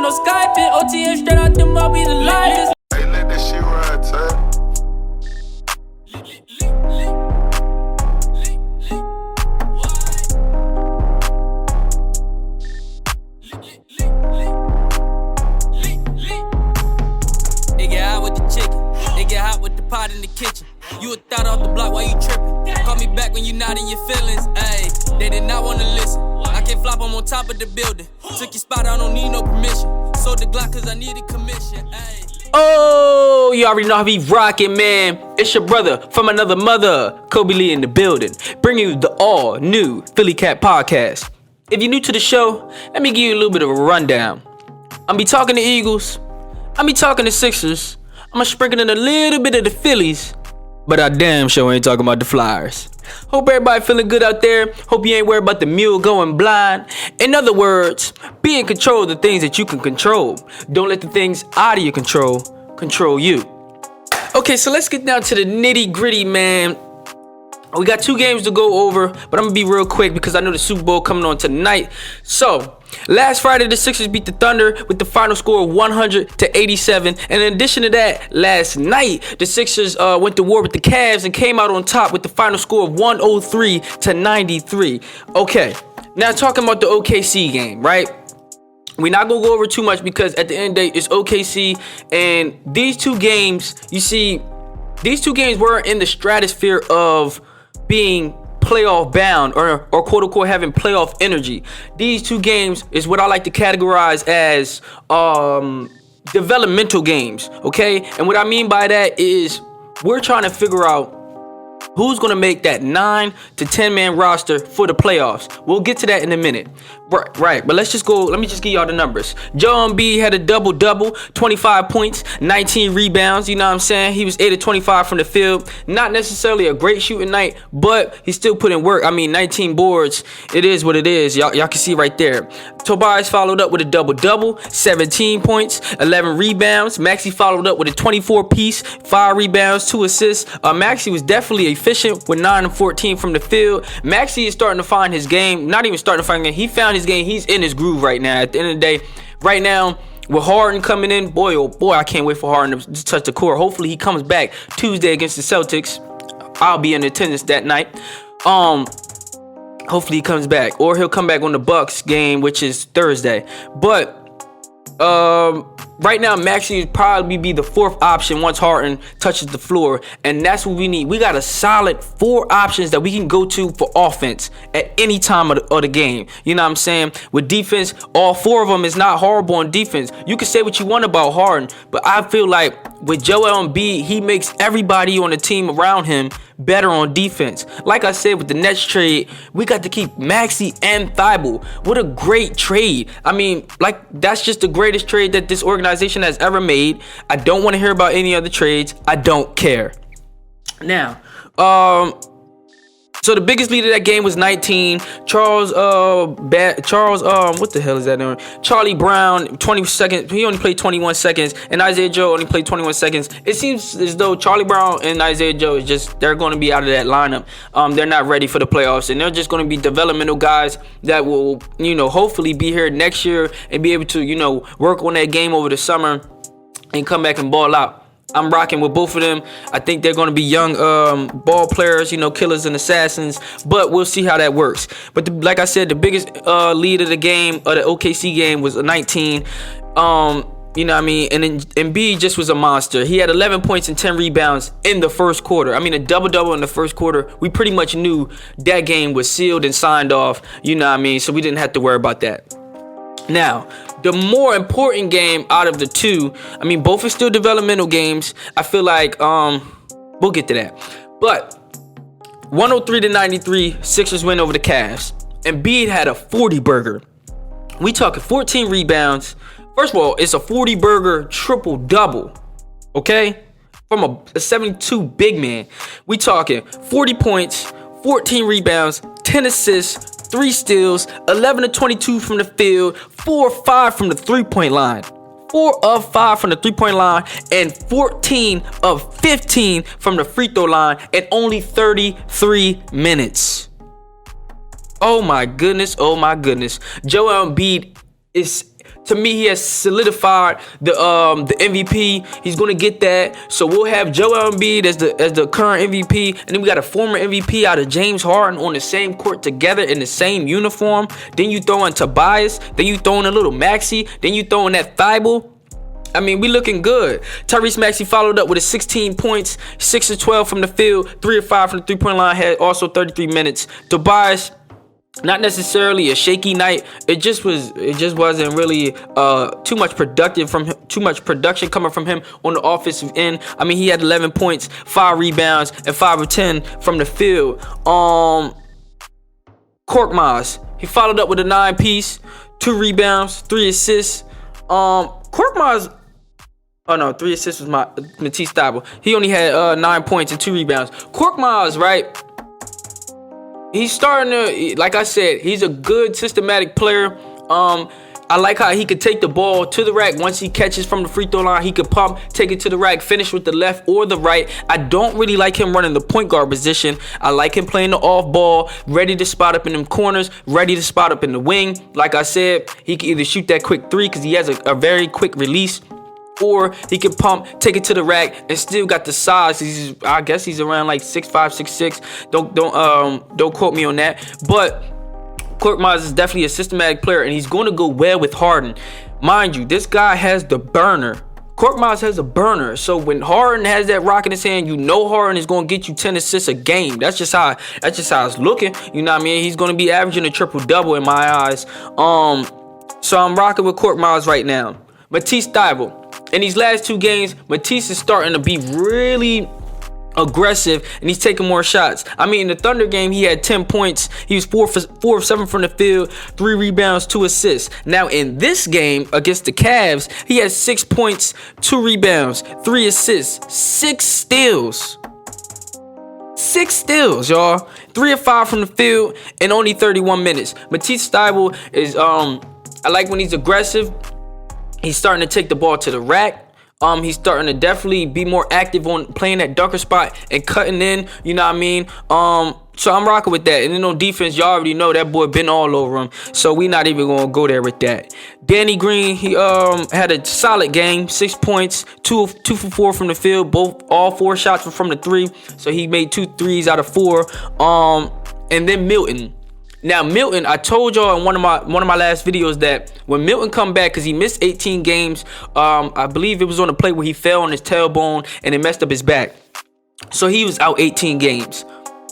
no Skyping. OTM straight out them, I'll be the livest. Hey, let that shit ride, Ty. They get hot with the chicken. They get hot with the pot in the kitchen. You a thought off the block, why you tripping? Call me back when you not in your feelings. Ayy, they did not wanna listen. I can't flop, I'm on top of the building. Took your spot, I don't need no permission. Sold the Glock cause I needed commission. Ayy. Oh, you already know how we rockin', man. It's your brother from another mother, Kobe Lee in the building, bringing you the all new Philly Cat podcast. If you're new to the show, let me give you a little bit of a rundown. I'm be talking to Eagles, I'm be talking to Sixers, I'm gonna sprinkle in a little bit of the Phillies, but I damn sure ain't talking about the Flyers. Hope everybody feeling good out there. Hope you ain't worried about the mule going blind. In other words, be in control of the things that you can control. Don't let the things out of your control you. Okay, so let's get down to the nitty gritty, man. We got 2 games to go over, but I'm gonna be real quick because I know the Super Bowl coming on tonight. So, last Friday, the Sixers beat the Thunder with the final score of 100-87. And in addition to that, last night, the Sixers went to war with the Cavs and came out on top with the final score of 103-93. Okay, now talking about the OKC game, right? We're not going to go over too much because at the end of the day, it's OKC. And these 2 games, you see, these 2 games were in the stratosphere of being playoff bound or quote unquote having playoff energy. These 2 games is what I like to categorize as developmental games, okay? And what I mean by that is we're trying to figure out who's going to make that 9 to 10 man roster for the playoffs. We'll get to that in a minute. Right. But let's just go. Let me just give y'all the numbers. Joel Embiid had a double-double, 25 points, 19 rebounds. You know what I'm saying? He was 8 of 25 from the field. Not necessarily a great shooting night, but he still put in work. I mean, 19 boards. It is what it is. Y'all can see right there. Tobias followed up with a double-double, 17 points, 11 rebounds. Maxey followed up with a 24-piece, 5 rebounds, 2 assists. Maxey was definitely efficient with 9 and 14 from the field. Maxey is starting to find his game. Not even starting to find his game. He found his game. He's in his groove right now. At the end of the day, right now, with Harden coming in, boy, oh boy, I can't wait for Harden to touch the court. Hopefully he comes back Tuesday against the Celtics. I'll be in attendance that night. Hopefully he comes back, or he'll come back on the Bucks game, which is Thursday. But right now, Maxey would probably be the 4th option once Harden touches the floor, and that's what we need. We got a solid 4 options that we can go to for offense at any time of the game. You know what I'm saying? With defense, all 4 of them is not horrible on defense. You can say what you want about Harden, but I feel like with Joel Embiid, he makes everybody on the team around him better on defense. Like I said, with the Nets trade, we got to keep Maxey and Thibault. What a great trade. I mean, like, that's just the greatest trade that this organization has ever made. I don't want to hear about any other trades. I don't care. Now, so the biggest lead of that game was 19. Charles, what the hell is that doing? Charlie Brown, 20 seconds. He only played 21 seconds, and Isaiah Joe only played 21 seconds. It seems as though Charlie Brown and Isaiah Joe they're going to be out of that lineup. They're not ready for the playoffs, and they're just going to be developmental guys that will, hopefully be here next year and be able to, work on that game over the summer and come back and ball out. I'm rocking with both of them. I think they're going to be young ball players, killers and assassins, but we'll see how that works. But like I said, the biggest lead of the game, of the OKC game, was 19. You know what I mean? And Embiid just was a monster. He had 11 points and 10 rebounds in the first quarter. I mean, a double-double in the first quarter. We pretty much knew that game was sealed and signed off, you know what I mean? So we didn't have to worry about that. Now, the more important game out of the 2, I mean, both are still developmental games. I feel like we'll get to that. But 103-93, Sixers win over the Cavs. Embiid had a 40-burger. We talking 14 rebounds. First of all, it's a 40-burger triple-double, okay? From a 72 big man. We talking 40 points, 14 rebounds, 10 assists, 3 steals, 11 of 22 from the field, 4 of 5 from the 3-point line. 4 of 5 from the 3-point line, and 14 of 15 from the free throw line in only 33 minutes. Oh my goodness. Joel Embiid is To me, he has solidified the MVP. He's gonna get that. So we'll have Joel Embiid as the current MVP, and then we got a former MVP out of James Harden on the same court together in the same uniform. Then you throw in Tobias. Then you throw in a little Maxey. Then you throw in that Thibault. I mean, we looking good. Tyrese Maxey followed up with his 16 points, 6 of 12 from the field, 3 of 5 from the three-point line. Had also 33 minutes. Tobias, not necessarily a shaky night. It just wasn't really too much production coming from him on the offensive end. I mean, he had 11 points, 5 rebounds, and 5 of 10 from the field. Korkmaz, he followed up with a 9-piece, 2 rebounds, 3 assists. Korkmaz, 3 assists was Matisse Thybulle. He only had 9 points and 2 rebounds. Korkmaz, right? He's starting to, like I said, he's a good systematic player. I like how he could take the ball to the rack. Once he catches from the free throw line, he could pump, take it to the rack, finish with the left or the right. I don't really like him running the point guard position. I like him playing the off ball, ready to spot up in them corners, ready to spot up in the wing. Like I said, he can either shoot that quick 3 because he has a very quick release, or he can pump, take it to the rack, and still got the size. I guess he's around like 6'5", 6'6". Don't quote me on that. But Korkmaz is definitely a systematic player, and he's going to go well with Harden. Mind you, this guy has the burner. Korkmaz has a burner. So when Harden has that rock in his hand, you know Harden is going to get you 10 assists a game. That's just how it's looking. You know what I mean? He's going to be averaging a triple-double in my eyes. So I'm rocking with Korkmaz right now. Matisse Thybulle. In these last 2 games, Matisse is starting to be really aggressive, and he's taking more shots. I mean, in the Thunder game, he had 10 points. He was 4 of 7 from the field, 3 rebounds, 2 assists. Now, in this game against the Cavs, he had 6 points, 2 rebounds, 3 assists, 6 steals. 6 steals, y'all. 3 of 5 from the field in only 31 minutes. Matisse Thybulle is, I like when he's aggressive. He's starting to take the ball to the rack. He's starting to definitely be more active on playing that dunker spot and cutting in. You know what I mean? So I'm rocking with that. And then on defense, y'all already know that boy been all over him. So we not even gonna go there with that. Danny Green, he had a solid game. 6 points, 2 for 4 from the field. All 4 shots were from the 3. So he made 2 threes out of 4. And then Milton. Now Milton, I told y'all in one of my last videos that when Milton come back, because he missed 18 games, I believe it was on a play where he fell on his tailbone and it messed up his back. So he was out 18 games.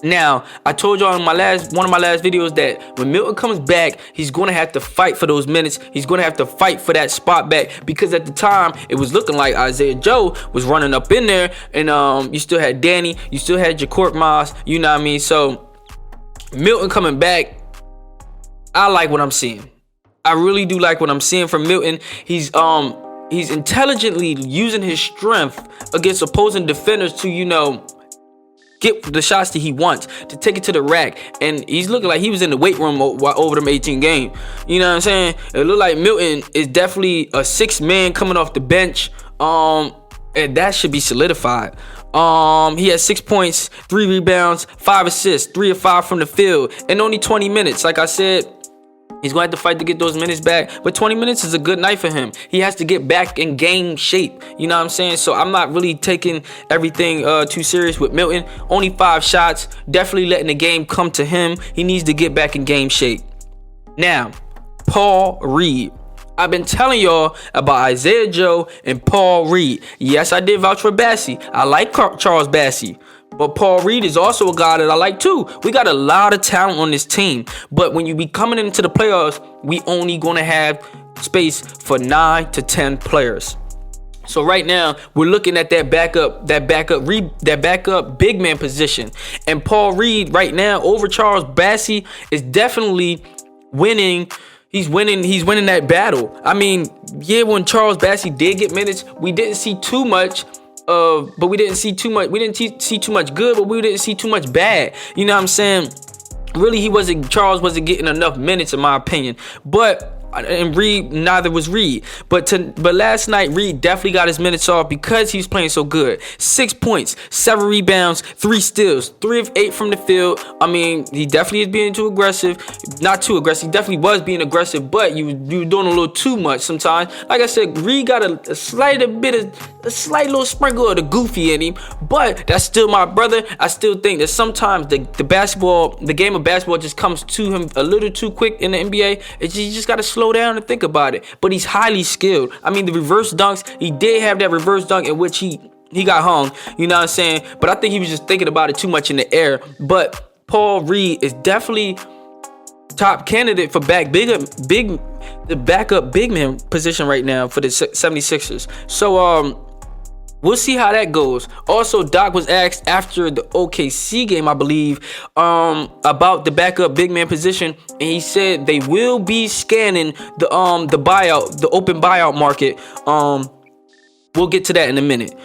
Now, I told y'all in one of my last videos that when Milton comes back, he's going to have to fight for those minutes. He's going to have to fight for that spot back, because at the time, it was looking like Isaiah Joe was running up in there, and you still had Danny, you still had Korkmaz, you know what I mean? So Milton coming back, I like what I'm seeing. I really do like what I'm seeing from Milton. He's intelligently using his strength against opposing defenders to, get the shots that he wants, to take it to the rack. And he's looking like he was in the weight room over them 18 games. You know what I'm saying? It looked like Milton is definitely a 6th man coming off the bench. And that should be solidified. He had 6 points, 3 rebounds, 5 assists, 3 of 5 from the field, and only 20 minutes. Like I said, he's going to have to fight to get those minutes back, but 20 minutes is a good night for him. He has to get back in game shape. You know what I'm saying? So I'm not really taking everything too serious with Milton. Only 5 shots, definitely letting the game come to him. He needs to get back in game shape. Now, Paul Reed. I've been telling y'all about Isaiah Joe and Paul Reed. Yes, I did vouch for Bassey. I like Charles Bassey. But Paul Reed is also a guy that I like too. We got a lot of talent on this team. But when you be coming into the playoffs, we only going to have space for 9 to 10 players. So right now, we're looking at that backup big man position. And Paul Reed right now over Charles Bassey is definitely winning. He's winning that battle. I mean, yeah, when Charles Bassey did get minutes, we didn't see too much but we didn't see too much. We didn't see too much good, but we didn't see too much bad. You know what I'm saying? Really, Charles wasn't getting enough minutes in my opinion. But and Reed, neither was Reed. But last night, Reed definitely got his minutes off because he was playing so good. 6 points, 7 rebounds, 3 steals, 3 of 8 from the field. I mean, he definitely is being too aggressive. Not too aggressive. He definitely was being aggressive, but you were doing a little too much sometimes. Like I said, Reed got a slight little sprinkle of the goofy in him, but that's still my brother. I still think that sometimes the game of basketball just comes to him a little too quick in the NBA. You just got to slow down and think about it. But he's highly skilled. I mean, the reverse dunks, he did have that reverse dunk in which he got hung, you know what I'm saying? But I think he was just thinking about it too much in the air. But Paul Reed is definitely top candidate for the backup big man position right now for the 76ers. So we'll see how that goes. Also, Doc was asked after the OKC game, I believe, about the backup big man position, and he said they will be scanning the open buyout market. We'll get to that in a minute.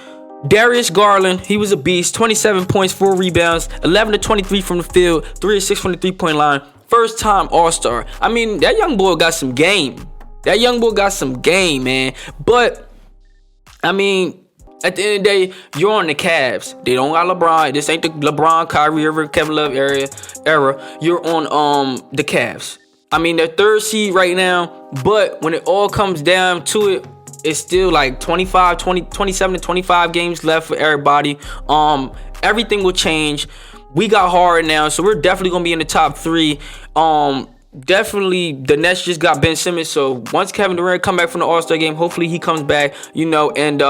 Darius Garland, he was a beast. 27 points, 4 rebounds, 11 to 23 from the field, 3 of 6 from the 3-point line. First time All-Star. I mean, that young boy got some game. Man. But I mean, at the end of the day, you're on the Cavs. They don't got LeBron. This ain't the LeBron, Kyrie Irving, Kevin Love era. You're on the Cavs. I mean, they're 3rd seed right now, but when it all comes down to it, it's still like 27 to 25 games left for everybody. Everything will change. We got hard now, so we're definitely gonna be in the top 3. Definitely, the Nets just got Ben Simmons. So once Kevin Durant come back from the All-Star game, hopefully he comes back, and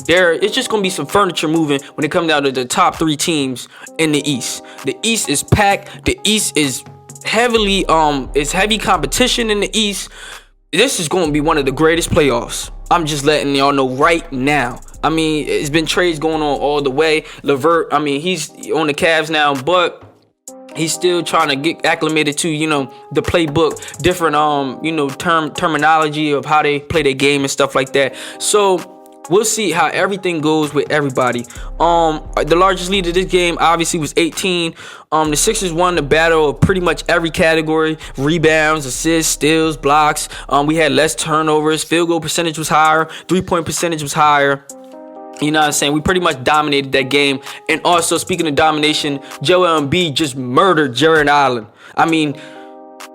it's just gonna be some furniture moving when it comes down to the top 3 teams in the East. The East is packed. The East is heavy competition in the East. This is going to be one of the greatest playoffs. I'm just letting y'all know right now. I mean, it's been trades going on all the way. LeVert, I mean, he's on the Cavs now, but he's still trying to get acclimated to, the playbook, different, terminology of how they play their game and stuff like that. So we'll see how everything goes with everybody. The largest lead of this game obviously was 18. The Sixers won the battle of pretty much every category: rebounds, assists, steals, blocks. We had less turnovers. Field goal percentage was higher. 3-point percentage was higher. You know what I'm saying? We pretty much dominated that game. And also, speaking of domination, Joel Embiid just murdered Jarett Allen. I mean,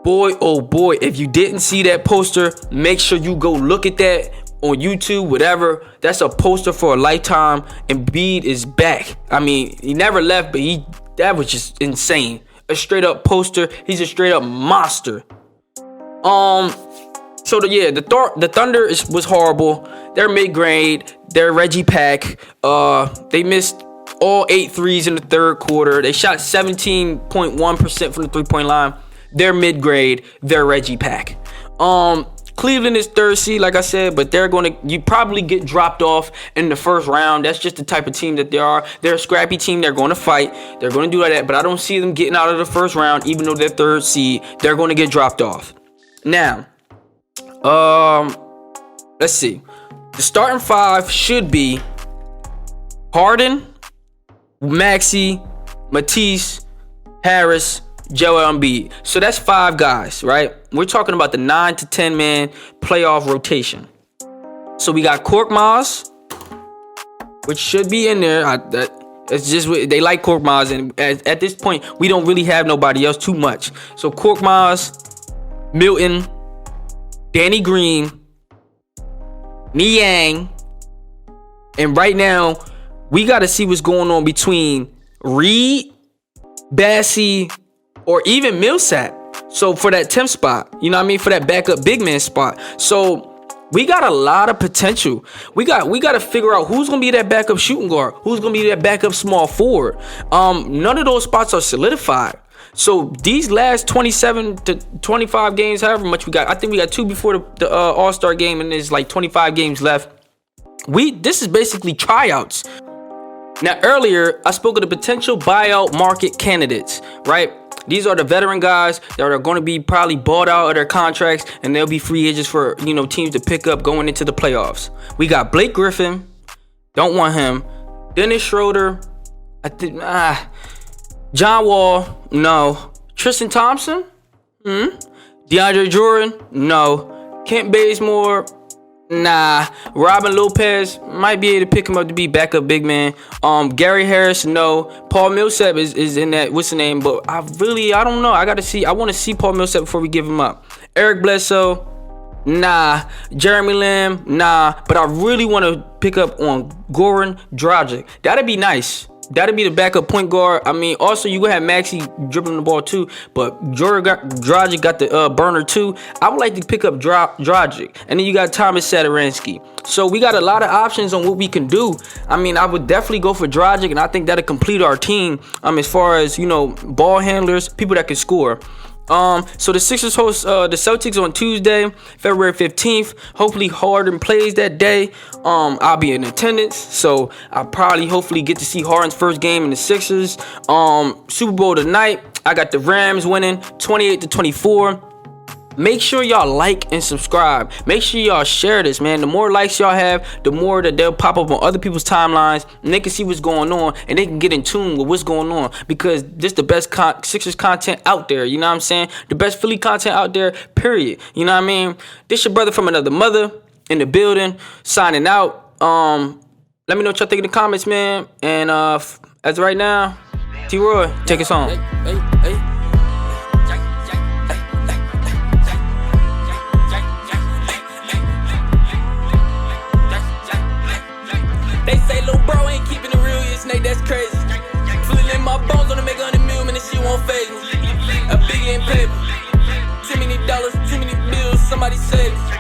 boy, oh boy, if you didn't see that poster, make sure you go look at that on YouTube, whatever. That's a poster for a lifetime. Embiid is back. I mean, he never left, but that was just insane. A straight up poster. He's a straight up monster. So the Thunder was horrible. They're mid-grade. They're Reggie Pack. They missed all 8 threes in the third quarter. They shot 17.1% from the 3-point line. They're mid-grade. They're Reggie Pack. Cleveland is 3rd seed, like I said, but you probably get dropped off in the first round. That's just the type of team that they are. They're a scrappy team. They're going to fight. They're going to do that, but I don't see them getting out of the first round, even though they're 3rd seed. They're going to get dropped off. Now, let's see. The starting 5 should be Harden, Maxey, Matisse, Harris, Joel Embiid. So that's 5 guys, right? We're talking about the 9 to 10 man playoff rotation. So we got Korkmaz, which should be in there. It's just they like Korkmaz, and at this point we don't really have nobody else too much. So Korkmaz, Milton, Danny Green, Niang, and right now we got to see what's going on between Reed, Bassey, or even Millsap. So for that 10th spot, you know what I mean? For that backup big man spot. So we got a lot of potential. We got to figure out who's going to be that backup shooting guard. Who's going to be that backup small forward. None of those spots are solidified. So these last 27 to 25 games, however much we got, I think we got 2 before the All-Star game, and there's like 25 games left. This is basically tryouts. Now, earlier, I spoke of the potential buyout market candidates, right? These are the veteran guys that are going to be probably bought out of their contracts, and they'll be free agents for, teams to pick up going into the playoffs. We got Blake Griffin. Don't want him. Dennis Schroeder. John Wall. No. Tristan Thompson. DeAndre Jordan, no. Kent Bazemore, nah. Robin Lopez, might be able to pick him up to be backup big man. Gary Harris, no. Paul Millsap is in that, what's the name? But I don't know. I want to see Paul Millsap before we give him up. Eric Bledsoe, nah. Jeremy Lamb, nah. But I really want to pick up on Goran Dragic. That'd be nice. That'd be the backup point guard. I mean, also you gonna have Maxey dribbling the ball too, but Dragic got the burner too. I would like to pick up Dragic, and then you got Thomas Satoransky. So we got a lot of options on what we can do. I mean, I would definitely go for Dragic, and I think that'll complete our team. As far as ball handlers, people that can score. So the Sixers host the Celtics on Tuesday, February 15th. Hopefully Harden plays that day. I'll be in attendance, so I'll hopefully get to see Harden's first game in the Sixers. Super Bowl tonight. I got the Rams winning 28-24. Make sure y'all like and subscribe. Make sure y'all share this, man. The more likes y'all have, the more that they'll pop up on other people's timelines, and they can see what's going on, and they can get in tune with what's going on, because this the best Sixers content out there. You know what I'm saying? The best Philly content out there, period. You know what I mean? This your brother from another mother in the building, signing out. Let me know what y'all think in the comments, man. And as of right now, T-Roy, take us home. Hey. They say lil' bro ain't keeping it real, you snake, that's crazy. Feeling in my bones on to make 100 million, and this shit won't phase me. A biggie in paper, too many dollars, too many bills, somebody save me.